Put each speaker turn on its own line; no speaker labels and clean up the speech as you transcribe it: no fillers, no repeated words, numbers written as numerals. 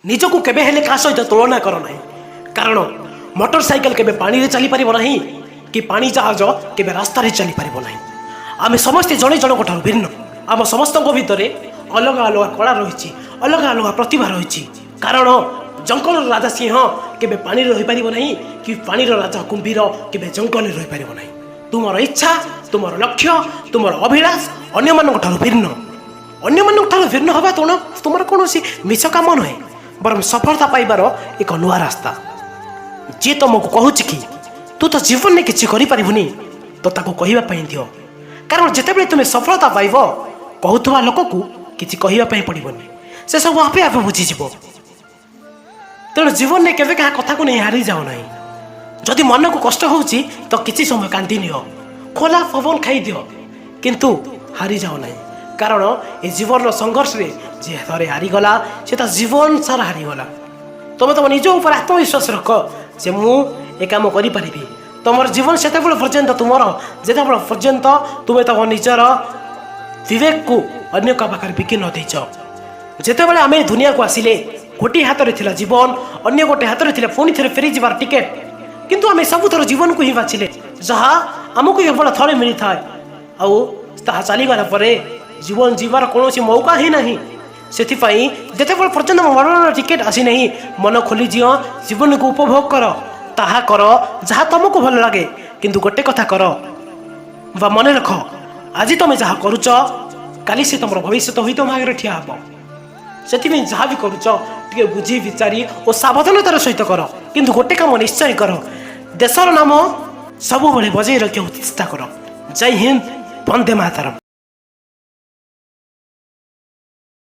ନିଜକୁ କେବେ ହେଲେ କାହା ସହିତ ତୁଳନା କର ନାହିଁ, କାରଣ ମୋଟର ସାଇକେଲ କେବେ ପାଣିରେ ଚାଲିପାରିବ ନାହିଁ କି ପାଣି ଜାହାଜ କେବେ ରାସ୍ତାରେ ଚାଲିପାରିବ ନାହିଁ। ଆମେ ସମସ୍ତେ ଜଣେ ଜଣଙ୍କ ଠାରୁ ଭିନ୍ନ। ଆମ ସମସ୍ତଙ୍କ ଭିତରେ ଅଲଗା ଅଲଗା କଳା ରହିଛି, ଅଲଗା ଅଲଗା ପ୍ରତିଭା ରହିଛି। କାରଣ ଜଙ୍ଗଲର ରାଜା ସିଂହ କେବେ ପାଣିରେ ରହିପାରିବ ନାହିଁ କି ପାଣିର ରାଜା କୁମ୍ଭୀର କେବେ ଜଙ୍ଗଲରେ ରହିପାରିବ ନାହିଁ। ତୁମର ଇଚ୍ଛା, ତୁମର ଲକ୍ଷ୍ୟ, ତୁମର ଅଭିଳାଷ ଅନ୍ୟମାନଙ୍କ ଠାରୁ ଭିନ୍ନ। ଅନ୍ୟମାନଙ୍କ ଠାରୁ ଭିନ୍ନ ହେବା ତୁମର କୌଣସି ମିଛ କାମ ନୁହେଁ, ବରଂ ସଫଳତା ପାଇବାର ଏକ ନୂଆ ରାସ୍ତା। ଯିଏ ତୁମକୁ କହୁଛି କି ତୁ ତ ଜୀବନରେ କିଛି କରିପାରିବୁନି, ତ ତାକୁ କହିବା ପାଇଁ ଦିଅ। କାରଣ ଯେତେବେଳେ ତୁମେ ସଫଳତା ପାଇବ, କହୁଥିବା ଲୋକକୁ କିଛି କହିବା ପାଇଁ ପଡ଼ିବନି, ସେ ସବୁ ଆପେ ଆପେ ବୁଝିଯିବ। ତେଣୁ ଜୀବନରେ କେବେ କାହା କଥାକୁ ନେଇ ହାରିଯାଅ ନାହିଁ। ଯଦି ମନକୁ କଷ୍ଟ ହେଉଛି ତ କିଛି ସମୟ କାନ୍ଦି ନିଅ, ଖୋଲା ପବନ ଖାଇଦିଅ, କିନ୍ତୁ ହାରିଯାଅ ନାହିଁ। କାରଣ ଏ ଜୀବନର ସଂଘର୍ଷରେ ଯିଏ ଥରେ ହାରିଗଲା ସେ ତା ଜୀବନ ସାରା ହାରିଗଲା। ତୁମେ ତୁମ ନିଜ ଉପରେ ଆତ୍ମବିଶ୍ୱାସ ରଖ ଯେ ମୁଁ ଏ କାମ କରିପାରିବି। ତୁମର ଜୀବନ ସେତେବେଳେ ପର୍ଯ୍ୟନ୍ତ ତୁମର ଯେତେବେଳେ ପର୍ଯ୍ୟନ୍ତ ତୁମେ ତୁମ ନିଜର ବିବେକକୁ ଅନ୍ୟ କାହା ପାଖରେ ବିକି ନ ଦେଇଛ। ଯେତେବେଳେ ଆମେ ଦୁନିଆକୁ ଆସିଲେ ଗୋଟିଏ ହାତରେ ଥିଲା ଜୀବନ, ଅନ୍ୟ ଗୋଟେ ହାତରେ ଥିଲା ପୁଣି ଥରେ ଫେରିଯିବାର ଟିକେଟ। କିନ୍ତୁ ଆମେ ସବୁଥର ଜୀବନକୁ ହିଁ ବାଛିଲେ, ଯାହା ଆମକୁ କେବଳ ଥରେ ମିଳିଥାଏ, ଆଉ ତାହା ଚାଲିଗଲା ପରେ ଜୀବନ ଯିବାର କୌଣସି ମୌକା ହିଁ ନାହିଁ। ସେଥିପାଇଁ ଯେତେବେଳେ ପର୍ଯ୍ୟନ୍ତ ମରଣର ଟିକେଟ ଆସିନାହିଁ, ମନ ଖୋଲିଯିଅ, ଜୀବନକୁ ଉପଭୋଗ କର। ତାହା କର ଯାହା ତୁମକୁ ଭଲ ଲାଗେ, କିନ୍ତୁ ଗୋଟେ କଥା କର ବା ମନେ ରଖ, ଆଜି ତୁମେ ଯାହା କରୁଛ କାଲି ସେ ତୁମର ଭବିଷ୍ୟତ ହୋଇ ତୁମ ଆଗରେ ଠିଆ ହେବ। ସେଥିପାଇଁ ଯାହା ବି କରୁଛ ଟିକେ ବୁଝି ବିଚାରି ଓ ସାବଧାନତାର ସହିତ କର, କିନ୍ତୁ ଗୋଟେ କାମ ନିଶ୍ଚୟ କର, ଦେଶର ନାମ ସବୁବେଳେ ବଜାଇ ରଖିବାକୁ ଚେଷ୍ଟା କର। ଜୟ ହିନ୍ଦ, ବନ୍ଦେ ମାତରମ୍।